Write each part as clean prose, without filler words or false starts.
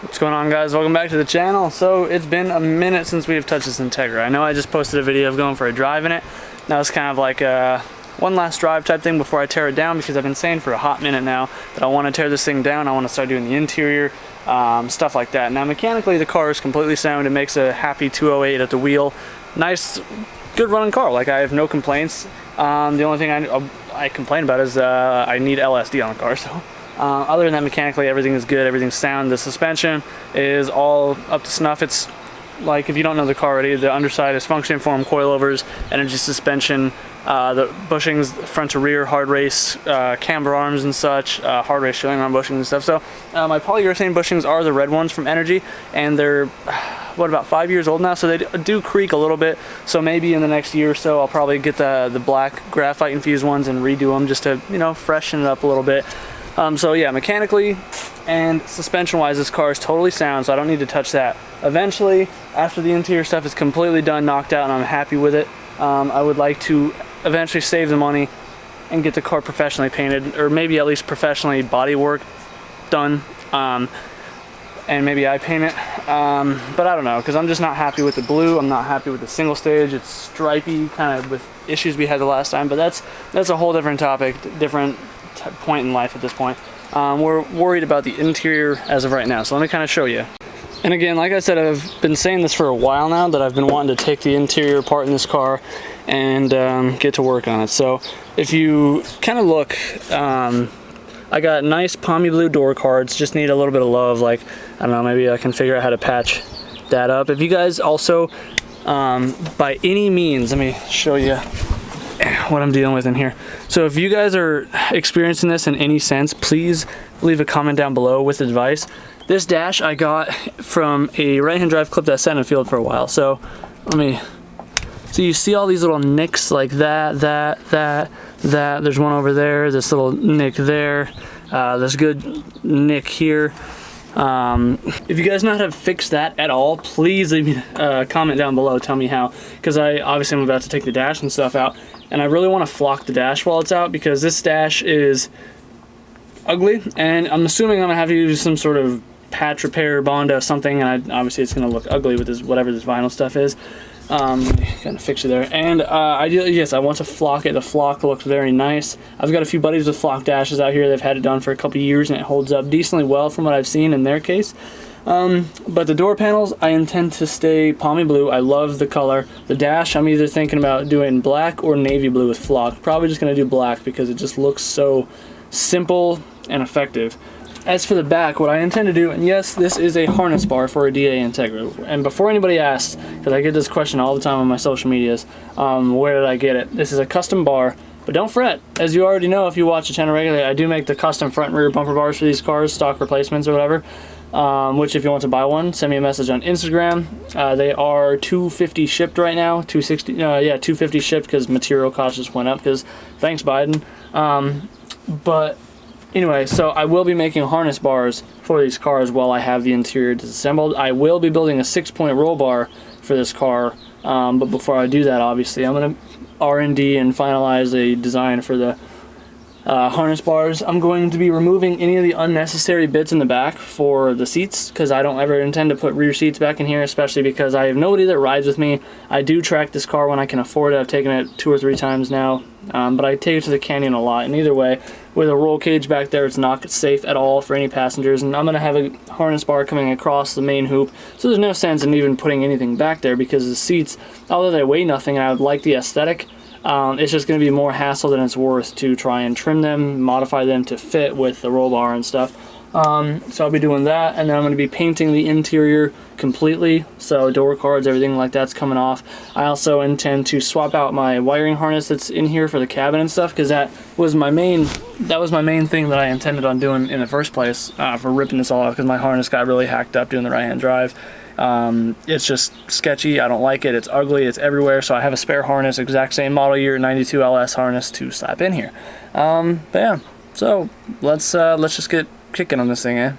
What's going on, guys? Welcome back to the channel. So it's been a minute since we've touched this Integra. I know I just posted a video of going for a drive in it. That was kind of like a one last drive type thing before I tear it down, because I've been saying for a hot minute now that I want to tear this thing down. I want to start doing the interior, stuff like that. Now mechanically the car is completely sound. It makes a happy 208 at the wheel. Nice, good running car. Like, I have no complaints. The only thing I complain about is I need LSD on the car. So other than that, mechanically everything is good, everything's sound. The suspension is all up to snuff. It's like, if you don't know the car already, the underside is function form coilovers, energy suspension, the bushings front to rear, hard race, camber arms and such, hard race shilling arm bushings and stuff. So my polyurethane bushings are the red ones from Energy, and they're what, about 5 years old now, so they do creak a little bit. So maybe in the next year or so I'll probably get the black graphite infused ones and redo them just to, you know, freshen it up a little bit. So yeah, mechanically and suspension wise, this car is totally sound, so I don't need to touch that. Eventually, after the interior stuff is completely done, knocked out, and I'm happy with it, I would like to eventually save the money and get the car professionally painted, or maybe at least professionally body work done, and maybe I paint it, but I don't know, because I'm just not happy with the blue. I'm not happy with the single stage. It's stripy, kind of with issues we had the last time, but that's a whole different topic, different point in life at this point. We're worried about the interior as of right now, so let me kind of show you. And again, like I said, I've been saying this for a while now, that I've been wanting to take the interior apart in this car and get to work on it. So if you kind of look, I got nice pommy blue door cards, just need a little bit of love. Like, I don't know, maybe I can figure out how to patch that up. If you guys also, by any means, let me show you what I'm dealing with in here. So if you guys are experiencing this in any sense, please leave a comment down below with advice. This dash I got from a right-hand drive clip that sat in the field for a while. So so you see all these little nicks like that. There's one over there, this little nick there, this good nick here. If you guys know how to fix that at all, please leave me a comment down below. Tell me how, because obviously I'm about to take the dash and stuff out, and I really want to flock the dash while it's out, because this dash is ugly, and I'm assuming I'm gonna have to use some sort of patch repair, Bondo, something, and obviously it's gonna look ugly with this, whatever this vinyl stuff is. Kind of fix it there, and ideally, yes, I want to flock it. The flock looks very nice. I've got a few buddies with flock dashes out here. They've had it done for a couple years, and it holds up decently well from what I've seen in their case. But the door panels, I intend to stay pommy blue. I love the color. The dash, I'm either thinking about doing black or navy blue with flock. Probably just gonna do black, because it just looks so simple and effective. As for the back, what I intend to do, and yes, this is a harness bar for a DA Integra. And before anybody asks, because I get this question all the time on my social medias, where did I get it? This is a custom bar, but don't fret. As you already know, if you watch the channel regularly, I do make the custom front and rear bumper bars for these cars, stock replacements or whatever. Which, if you want to buy one, send me a message on Instagram. They are $250 shipped right now. Yeah, $250 shipped, because material costs just went up, because thanks Biden. But anyway, so I will be making harness bars for these cars while I have the interior disassembled. I will be building a 6-point roll bar for this car, but before I do that, obviously, I'm going to R&D and finalize a design for the harness bars. I'm going to be removing any of the unnecessary bits in the back for the seats, because I don't ever intend to put rear seats back in here, especially because I have nobody that rides with me. I do track this car when I can afford it. I've taken it 2 or 3 times now, but I take it to the canyon a lot, and either way, with a roll cage back there, it's not safe at all for any passengers. And I'm going to have a harness bar coming across the main hoop, so there's no sense in even putting anything back there, because the seats, although they weigh nothing and I would like the aesthetic, it's just going to be more hassle than it's worth to try and trim them, modify them to fit with the roll bar and stuff. So I'll be doing that, and then I'm going to be painting the interior completely, so door cards, everything like that's coming off. I also intend to swap out my wiring harness that's in here for the cabin and stuff, because that was my main thing that I intended on doing in the first place, for ripping this all off, because my harness got really hacked up doing the right-hand drive. It's just sketchy. I don't like it. It's ugly. It's everywhere. So I have a spare harness, exact same model year 92 LS harness to slap in here. But yeah, so let's just get kicking on this thing, eh?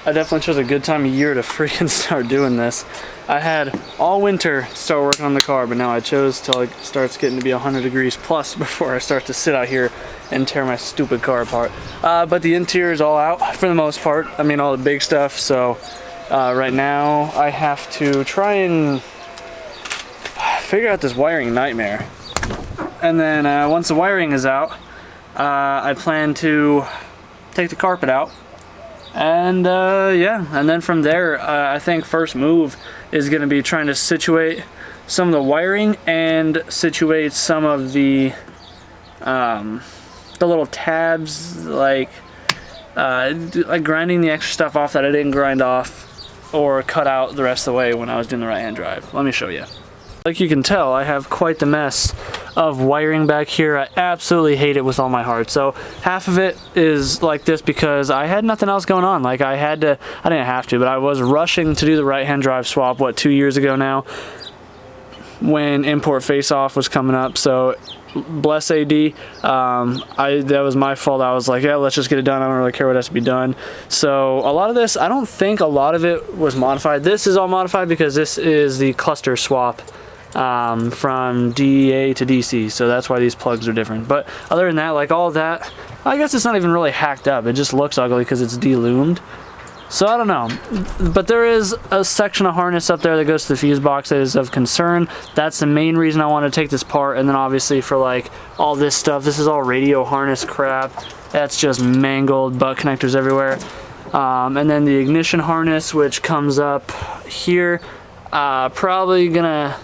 I definitely chose a good time of year to freaking start doing this. I had all winter to start working on the car, but now I chose till it starts getting to be 100 degrees plus before I start to sit out here and tear my stupid car apart. But the interior is all out for the most part. I mean, all the big stuff. So right now I have to try and figure out this wiring nightmare. And then once the wiring is out, I plan to take the carpet out. And yeah, and then from there, I think first move is going to be trying to situate some of the wiring and situate some of the the little tabs, like grinding the extra stuff off that I didn't grind off or cut out the rest of the way when I was doing the right-hand drive. Let me show you. Like you can tell, I have quite the mess of wiring back here. I absolutely hate it with all my heart. So half of it is like this because I had nothing else going on. Like I didn't have to, but I was rushing to do the right-hand drive swap, what, 2 years ago now, when import face-off was coming up. So bless AD, that was my fault. I was like, yeah, let's just get it done. I don't really care what has to be done. So a lot of this, I don't think a lot of it was modified. This is all modified because this is the cluster swap from DA to DC, so that's why these plugs are different. But other than that, like all of that, I guess it's not even really hacked up. It just looks ugly because it's de-loomed. So I don't know, but there is a section of harness up there that goes to the fuse box that is of concern. That's the main reason I want to take this apart. And then obviously for like all this stuff, this is all radio harness crap. That's just mangled, butt connectors everywhere. And then the ignition harness, which comes up here, probably gonna,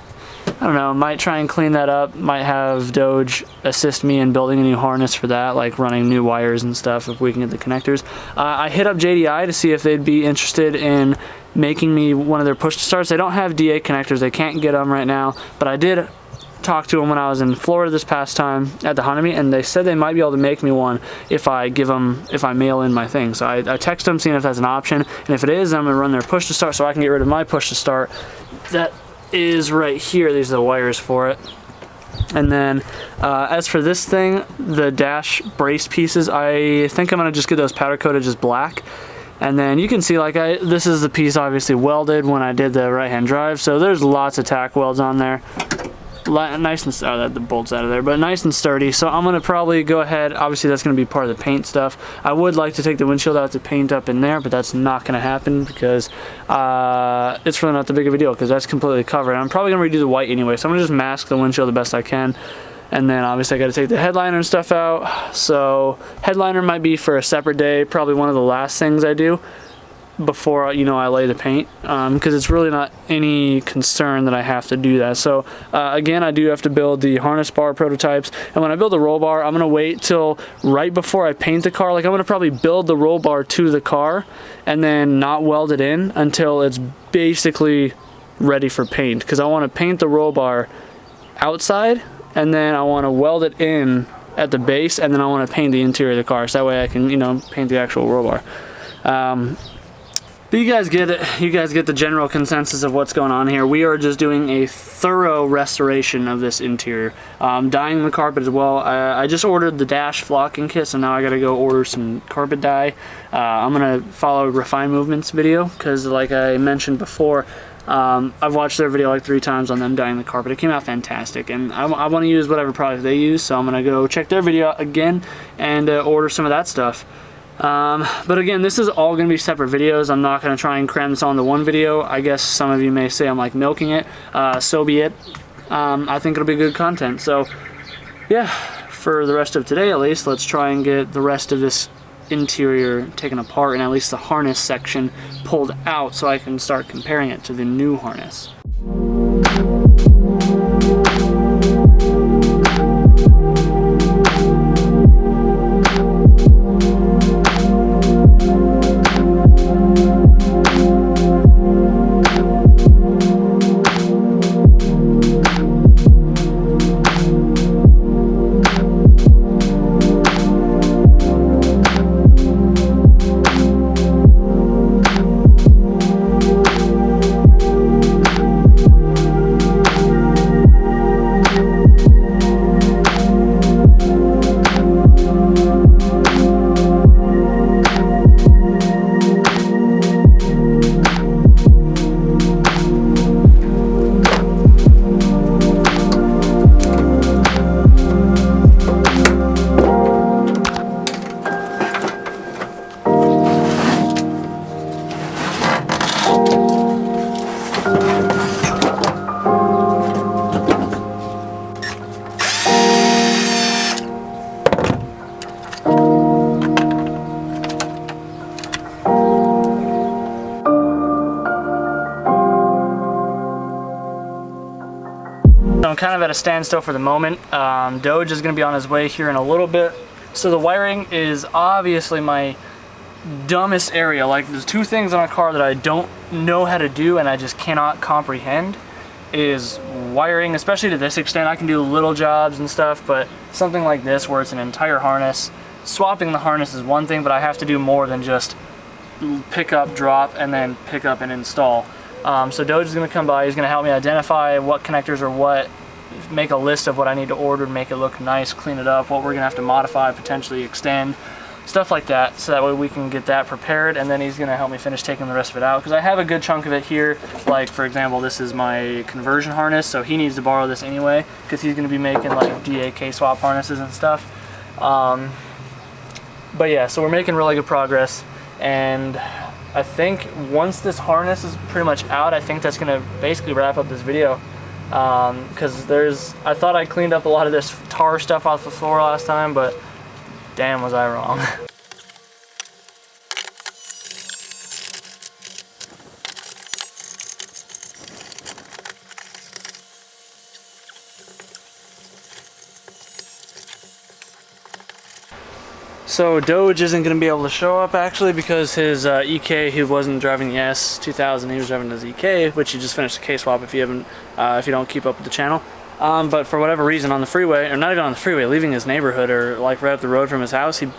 I don't know, might try and clean that up. Might have Doge assist me in building a new harness for that, like running new wires and stuff if we can get the connectors. I hit up JDI to see if they'd be interested in making me one of their push to starts. They don't have DA connectors, they can't get them right now, but I did talk to them when I was in Florida this past time at the Honda meet, and they said they might be able to make me one if I mail in my thing. So I text them seeing if that's an option, and if it is, I'm gonna run their push to start so I can get rid of my push to start. That is right here. These are the wires for it. And then as for this thing, the dash brace pieces, I think I'm gonna just get those powder coated just black. And then you can see, like, this is the piece obviously welded when I did the right-hand drive, so there's lots of tack welds on there. Nice and the bolts out of there, but nice and sturdy. So I'm gonna probably go ahead, obviously that's gonna be part of the paint stuff. I would like to take the windshield out to paint up in there, but that's not gonna happen because it's really not that big of a deal because that's completely covered. I'm probably gonna redo the white anyway, so I'm gonna just mask the windshield the best I can. And then obviously I gotta take the headliner and stuff out. So headliner might be for a separate day, probably one of the last things I do before, you know, I lay the paint, because it's really not any concern that I have to do that. So again, I do have to build the harness bar prototypes, and when I build the roll bar, I'm gonna wait till right before I paint the car. Like I'm gonna probably build the roll bar to the car and then not weld it in until it's basically ready for paint, because I want to paint the roll bar outside and then I want to weld it in at the base, and then I want to paint the interior of the car so that way I can, you know, paint the actual roll bar. But you guys get it. You guys get the general consensus of what's going on here. We are just doing a thorough restoration of this interior. Dyeing the carpet as well. I just ordered the dash flocking kit, so now I gotta go order some carpet dye. I'm gonna follow Refine Movements video, because like I mentioned before, I've watched their video like 3 times on them dyeing the carpet. It came out fantastic, and I want to use whatever product they use, so I'm gonna go check their video out again and order some of that stuff. But again, this is all going to be separate videos. I'm not going to try and cram this onto one video. I guess some of you may say I'm like milking it. So be it. I think it'll be good content. So yeah, for the rest of today at least, let's try and get the rest of this interior taken apart and at least the harness section pulled out so I can start comparing it to the new harness. kind of at a standstill for the moment. Doge is going to be on his way here in a little bit. So the wiring is obviously my dumbest area. Like, there's two things on a car that I don't know how to do and I just cannot comprehend is wiring, especially to this extent. I can do little jobs and stuff, but something like this where it's an entire harness, swapping the harness is one thing, but I have to do more than just pick up, drop, and then pick up and install. So Doge is going to come by. He's going to help me identify what connectors are what, make a list of what I need to order, make it look nice, clean it up, what we're going to have to modify, potentially extend, stuff like that, so that way we can get that prepared, and then he's going to help me finish taking the rest of it out, because I have a good chunk of it here. Like, for example, this is my conversion harness, so he needs to borrow this anyway, because he's going to be making like DA swap harnesses and stuff. But yeah, so we're making really good progress, and I think once this harness is pretty much out, I think that's going to basically wrap up this video. Because I thought I cleaned up a lot of this tar stuff off the floor last time, but damn was I wrong. So Doge isn't going to be able to show up actually because his EK, he wasn't driving the S2000, he was driving his EK, which he just finished the K-swap if you don't keep up with the channel. But for whatever reason on the freeway, or not even on the freeway, leaving his neighborhood or like right up the road from his house, he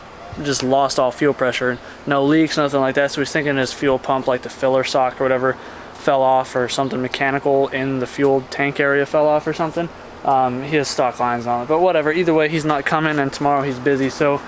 just lost all fuel pressure. No leaks, nothing like that. So he's thinking his fuel pump, like the filler sock or whatever, fell off, or something mechanical in the fuel tank area fell off or something. He has stock lines on it, but whatever. Either way, he's not coming, and tomorrow he's busy. So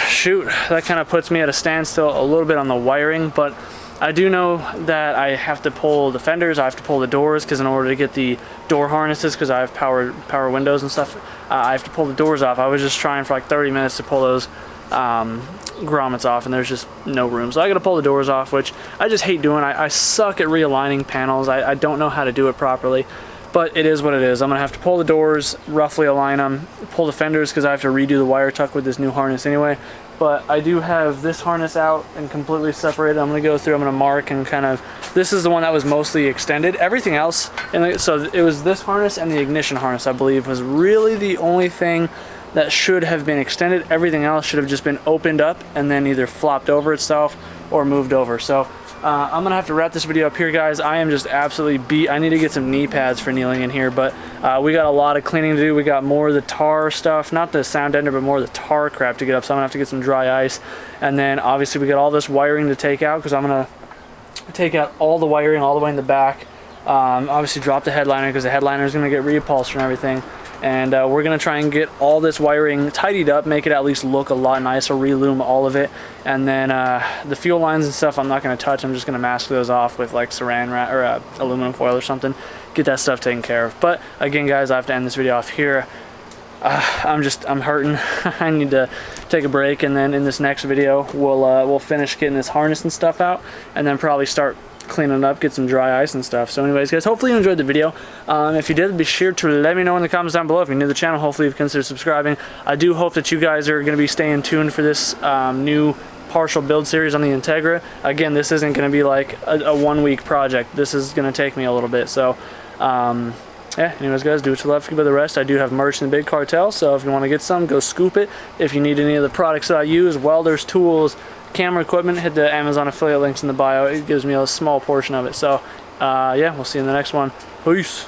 shoot, that kind of puts me at a standstill a little bit on the wiring, but I do know that I have to pull the fenders, I have to pull the doors, because in order to get the door harnesses, because I have power windows and stuff, I have to pull the doors off. I was just trying for like 30 minutes to pull those grommets off, and there's just no room. So I gotta pull the doors off, which I just hate doing. I suck at realigning panels. I don't know how to do it properly. But it is what it is. I'm gonna have to pull the doors, roughly align them, pull the fenders because I have to redo the wire tuck with this new harness anyway. But I do have this harness out and completely separated. I'm gonna go through, I'm gonna mark and kind of, this is the one that was mostly extended. Everything else, and so it was this harness and the ignition harness, I believe, was really the only thing that should have been extended. Everything else should have just been opened up and then either flopped over itself or moved over. So I'm gonna have to wrap this video up here, guys. I am just absolutely beat. I need to get some knee pads for kneeling in here, but we got a lot of cleaning to do. We got more of the tar stuff, not the sound ender, but more of the tar crap to get up, so I'm gonna have to get some dry ice. And then obviously we got all this wiring to take out, because I'm gonna take out all the wiring all the way in the back. Obviously drop the headliner, because the headliner is gonna get reupholstered and everything. And we're gonna try and get all this wiring tidied up, make it at least look a lot nicer, relume all of it. And then the fuel lines and stuff I'm not gonna touch. I'm just gonna mask those off with like saran wrap or aluminum foil or something. Get that stuff taken care of. But again, guys, I have to end this video off here. I'm hurting. I need to take a break, and then in this next video we'll finish getting this harness and stuff out, and then probably start cleaning it up, get some dry ice and stuff. So anyways, guys, hopefully you enjoyed the video. If you did, be sure to let me know in the comments down below. If you're new to the channel, hopefully you've considered subscribing. I do hope that you guys are going to be staying tuned for this new partial build series on the Integra. Again, this isn't going to be like a one-week project. This is going to take me a little bit. So yeah, anyways, guys, do what you love, forget about the rest. I do have merch in the Big Cartel, so if you want to get some, go scoop it. If you need any of the products that I use, welders, tools, camera equipment, hit the Amazon affiliate links in the bio. It gives me a small portion of it. So yeah, we'll see you in the next one. Peace.